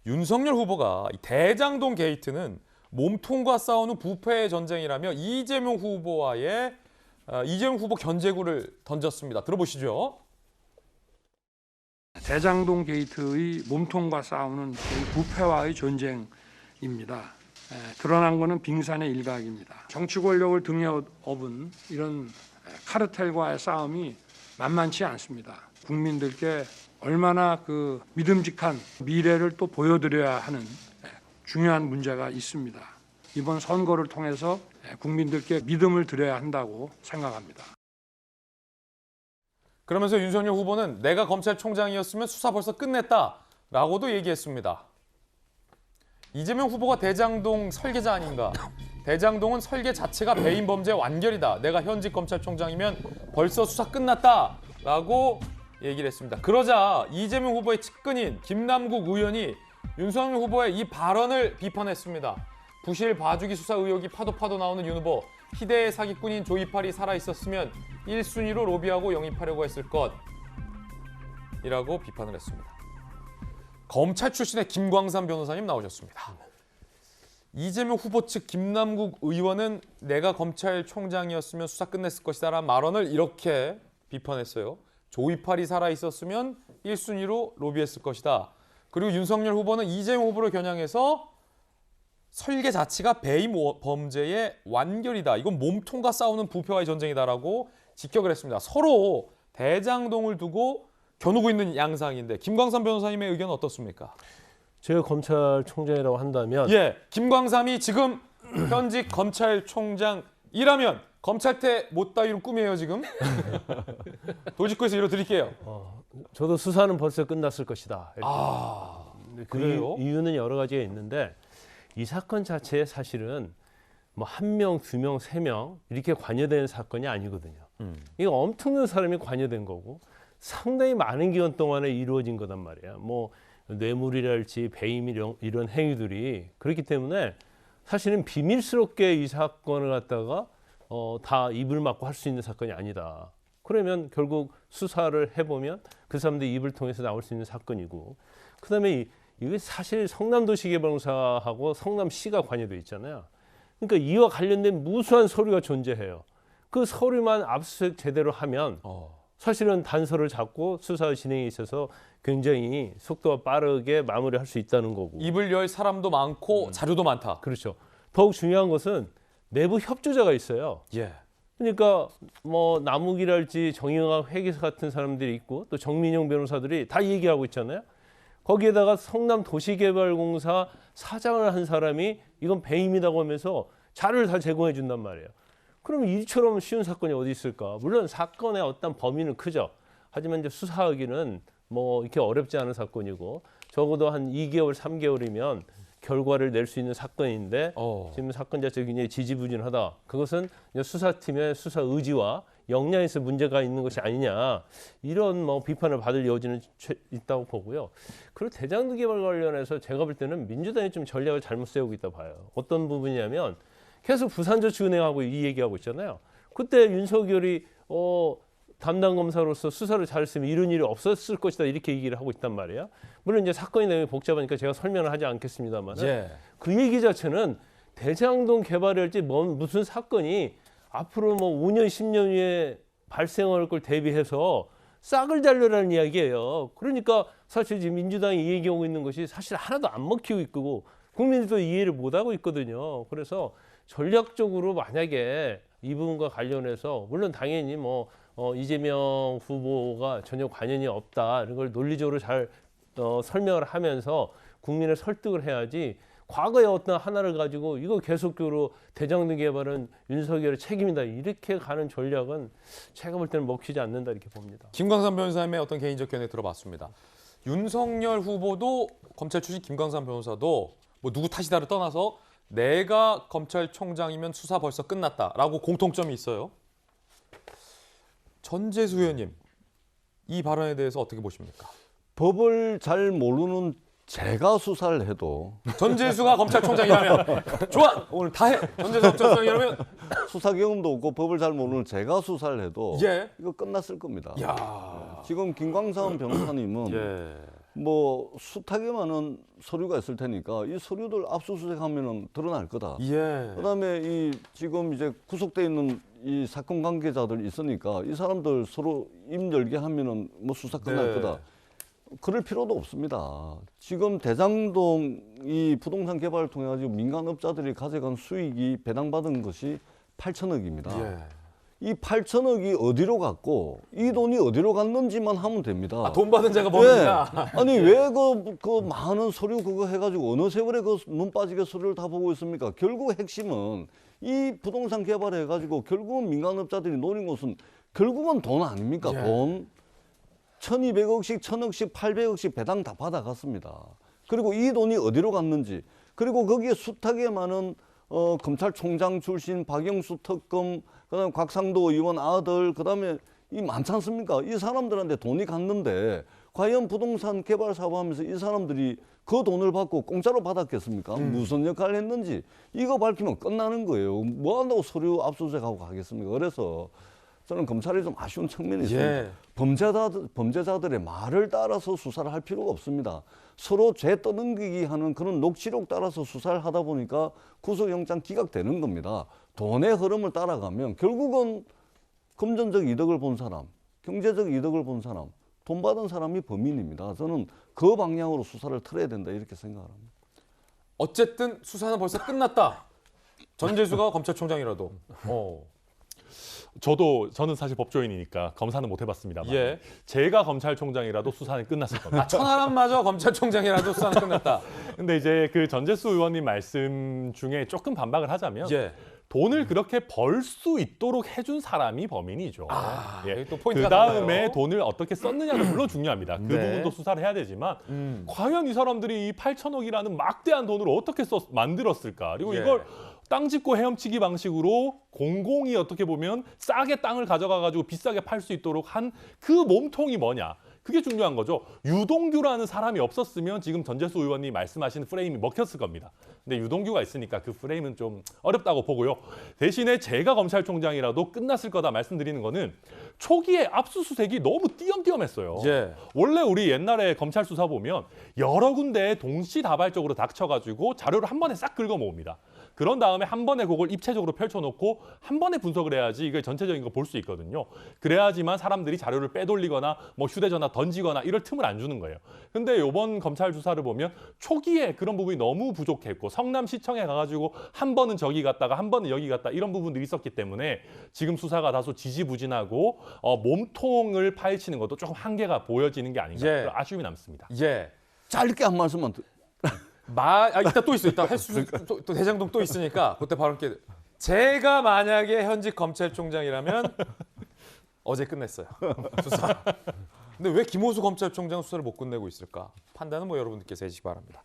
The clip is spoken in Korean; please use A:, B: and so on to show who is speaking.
A: 윤석열 후보가 이 대장동 게이트는 몸통과 싸우는 부패의 전쟁이라며 이재명 후보와의 이재명 후보 견제구를 던졌습니다. 들어보시죠.
B: 대장동 게이트의 몸통과 싸우는 부패와의 전쟁입니다. 드러난 것은 빙산의 일각입니다. 정치 권력을 등에 업은 이런 카르텔과의 싸움이 만만치 않습니다. 국민들께 얼마나 그 믿음직한 미래를 또 보여드려야 하는 중요한 문제가 있습니다. 이번 선거를 통해서 국민들께 믿음을 드려야 한다고 생각합니다.
A: 그러면서 윤석열 후보는 내가 검찰총장이었으면 수사 벌써 끝냈다라고도 얘기했습니다. 이재명 후보가 대장동 설계자 아닌가? 대장동은 설계 자체가 배임 범죄 완결이다. 내가 현직 검찰총장이면 벌써 수사 끝났다라고 얘기를 했습니다. 그러자 이재명 후보의 측근인 김남국 의원이 윤석열 후보의 이 발언을 비판했습니다. 부실 봐주기 수사 의혹이 파도 나오는 윤 후보, 희대의 사기꾼인 조이팔이 살아있었으면 1순위로 로비하고 영입하려고 했을 것이라고 비판을 했습니다. 검찰 출신의 김광삼 변호사님 나오셨습니다. 이재명 후보 측 김남국 의원은 내가 검찰총장이었으면 수사 끝냈을 것이다라는 발언을 이렇게 비판했어요. 조이팔이 살아있었으면 1순위로 로비했을 것이다. 그리고 윤석열 후보는 이재명 후보를 겨냥해서 설계 자체가 배임 범죄의 완결이다. 이건 몸통과 싸우는 부패와의 전쟁이다라고 직격을 했습니다. 서로 대장동을 두고 겨누고 있는 양상인데 김광삼 변호사님의 의견은 어떻습니까?
C: 제가 검찰총장이라고 한다면
A: 김광삼이 지금 현직 검찰총장이라면 검찰태 못 따위로 꿈이에요 지금? 도지코에서 이뤄드릴게요.
C: 저도 수사는 벌써 끝났을 것이다.
A: 그래요?
C: 이유는 여러 가지가 있는데 이 사건 자체에 사실은 뭐 1명, 2명, 3명 이렇게 관여된 사건이 아니거든요. 이거 엄청난 사람이 관여된 거고 상당히 많은 기간 동안에 이루어진 거단 말이야. 뭐 뇌물이랄지 배임 이런 행위들이 그렇기 때문에 사실은 비밀스럽게 이 사건을 갖다가 다 입을 막고 할 수 있는 사건이 아니다. 그러면 결국 수사를 해보면 그 사람들 입을 통해서 나올 수 있는 사건이고 그다음에 이게 사실 성남도시개발공사하고 성남시가 관여돼 있잖아요. 그러니까 이와 관련된 무수한 서류가 존재해요. 그 서류만 압수수색 제대로 하면 사실은 단서를 잡고 수사 진행에 있어서 굉장히 속도가 빠르게 마무리할 수 있다는 거고.
A: 입을 열 사람도 많고 자료도 많다.
C: 그렇죠. 더욱 중요한 것은 내부 협조자가 있어요. 그러니까 뭐 남욱이랄지 정영학 회계사 같은 사람들이 있고 또 정민용 변호사들이 다 얘기하고 있잖아요. 거기에다가 성남도시개발공사 사장을 한 사람이 이건 배임이라고 하면서 자료를 다 제공해 준단 말이에요. 그럼 이처럼 쉬운 사건이 어디 있을까? 물론 사건의 어떤 범위는 크죠. 하지만 이제 수사하기는 뭐 이렇게 어렵지 않은 사건이고 적어도 한 2개월, 3개월이면 결과를 낼 수 있는 사건인데 지금 사건 자체가 굉장히 지지부진하다. 그것은 수사팀의 수사 의지와 역량에서 문제가 있는 것이 아니냐. 이런 뭐 비판을 받을 여지는 있다고 보고요. 그리고 대장동 개발 관련해서 제가 볼 때는 민주당이 좀 전략을 잘못 세우고 있다 봐요. 어떤 부분이냐면 계속 부산저축은행하고 이 얘기하고 있잖아요. 그때 윤석열이 담당 검사로서 수사를 잘했으면 이런 일이 없었을 것이다 이렇게 얘기를 하고 있단 말이에요. 물론 이제 사건이 내용이 복잡하니까 제가 설명을 하지 않겠습니다만 그 얘기 자체는 대장동 개발할지 무슨 사건이 앞으로 뭐 5년, 10년 후에 발생할 걸 대비해서 싹을 잘려라는 이야기예요. 그러니까 사실 지금 민주당이 이 얘기하고 있는 것이 사실 하나도 안 먹히고 있고 국민들도 이해를 못하고 있거든요. 그래서 전략적으로 만약에 이 부분과 관련해서 물론 당연히 뭐 이재명 후보가 전혀 관련이 없다 이런 걸 논리적으로 잘 설명을 하면서 국민을 설득을 해야지 과거의 어떤 하나를 가지고 이거 계속적으로 대장동 개발은 윤석열의 책임이다 이렇게 가는 전략은 제가 볼 때는 먹히지 않는다 이렇게 봅니다.
A: 김광삼 변호사님의 어떤 개인적 견해 들어봤습니다. 윤석열 후보도 검찰 출신 김광삼 변호사도 뭐 누구 탓이다를 떠나서 내가 검찰총장이면 수사 벌써 끝났다라고 공통점이 있어요. 전재수 의원님, 이 발언에 대해서 어떻게 보십니까?
D: 법을 잘 모르는 제가 수사를 해도
A: 전재수가 검찰총장이라면 좋아! 오늘 다 해! 전재수 검찰총장이라면
D: 수사 경험도 없고 법을 잘 모르는 제가 수사를 해도
A: 예.
D: 이거 끝났을 겁니다.
A: 야.
D: 지금 김광삼 변호사님은 뭐 숱하게 많은 서류가 있을 테니까 이 서류들 압수수색하면은 드러날 거다.
A: 예.
D: 그다음에 이 지금 이제 구속돼 있는 이 사건 관계자들 있으니까 이 사람들 서로 입 열게 하면은 뭐 수사 끝날
A: 네.
D: 거다. 그럴 필요도 없습니다. 지금 대장동 이 부동산 개발을 통해 가지고 민간업자들이 가져간 수익이 배당받은 것이 8천억입니다.
A: 예.
D: 이 8천억이 어디로 갔고 이 돈이 어디로 갔는지만 하면 됩니다.
A: 아, 돈 받은 자가 범인이다.
D: 예. 아니 왜 그 많은 서류 그거 해가지고 어느 세월에 그 눈 빠지게 서류를 다 보고 있습니까? 결국 핵심은 이 부동산 개발해가지고 결국은 민간업자들이 노린 것은 결국은 돈 아닙니까?
A: 예.
D: 돈 1,200억씩, 1,000억씩, 800억씩 배당 다 받아갔습니다. 그리고 이 돈이 어디로 갔는지 그리고 거기에 숱하게 많은 검찰총장 출신 박영수 특검 그다음에 곽상도 의원 아들 그다음에 이 많지 않습니까? 이 사람들한테 돈이 갔는데 과연 부동산 개발 사업하면서 이 사람들이 그 돈을 받고 공짜로 받았겠습니까? 무슨 역할을 했는지 이거 밝히면 끝나는 거예요. 뭐 한다고 서류 압수수색하고 가겠습니까? 그래서 저는 검찰이 좀 아쉬운 측면이 있습니다.
A: 예.
D: 범죄자들의 말을 따라서 수사를 할 필요가 없습니다. 서로 죄 떠넘기기 하는 그런 녹취록 따라서 수사를 하다 보니까 구속영장 기각되는 겁니다. 돈의 흐름을 따라가면 결국은 금전적 이득을 본 사람, 경제적 이득을 본 사람, 돈 받은 사람이 범인입니다. 저는 그 방향으로 수사를 틀어야 된다 이렇게 생각합니다.
A: 어쨌든 수사는 벌써 끝났다. 전재수가 검찰총장이라도.
E: 저는 사실 법조인이니까 검사는 못 해봤습니다만
A: 예.
E: 제가 검찰총장이라도 수사는 끝났을 겁니다.
A: 아, 천하람마저 검찰총장이라도 수사는 끝났다.
E: 근데 이제 그 전재수 의원님 말씀 중에 조금 반박을 하자면
A: 예.
E: 돈을 그렇게 벌 수 있도록 해준 사람이 범인이죠.
A: 아,
E: 예.
A: 여기 또 포인트가
E: 그 다음에
A: 나오네요.
E: 돈을 어떻게 썼느냐도 물론 중요합니다. 그
A: 네.
E: 부분도 수사를 해야 되지만 과연 이 사람들이 이 8천억이라는 막대한 돈을 어떻게 만들었을까? 그리고
A: 예.
E: 이걸 땅 짓고 헤엄치기 방식으로 공공이 어떻게 보면 싸게 땅을 가져가가지고 비싸게 팔 수 있도록 한 그 몸통이 뭐냐? 그게 중요한 거죠. 유동규라는 사람이 없었으면 지금 전재수 의원님 말씀하신 프레임이 먹혔을 겁니다. 근데 유동규가 있으니까 그 프레임은 좀 어렵다고 보고요. 대신에 제가 검찰총장이라도 끝났을 거다 말씀드리는 거는 초기에 압수수색이 너무 띄엄띄엄했어요.
A: 예.
E: 원래 우리 옛날에 검찰 수사 보면 여러 군데에 동시다발적으로 닥쳐가지고 자료를 한 번에 싹 긁어 모읍니다. 그런 다음에 한 번에 그걸 입체적으로 펼쳐놓고 한 번에 분석을 해야지 이게 전체적인 거 볼 수 있거든요. 그래야지만 사람들이 자료를 빼돌리거나 뭐 휴대전화 던지거나 이럴 틈을 안 주는 거예요. 근데 이번 검찰 수사를 보면 초기에 그런 부분이 너무 부족했고 성남시청에 가가지고 한 번은 저기 갔다가 한 번은 여기 갔다 이런 부분들이 있었기 때문에 지금 수사가 다소 지지부진하고 몸통을 파헤치는 것도 조금 한계가 보여지는 게 아닌가
A: 예.
E: 그런 아쉬움이 남습니다.
A: 예.
D: 짧게 한 말씀만
A: 이따 또 있어. 이따 또 대장동 또 있으니까 그때 바로 이렇게 제가 만약에 현직 검찰총장이라면 어제 끝냈어요. 수사. 근데 왜 김호수 검찰총장 수사를 못 끝내고 있을까? 판단은 뭐 여러분들께서 해주시기 바랍니다.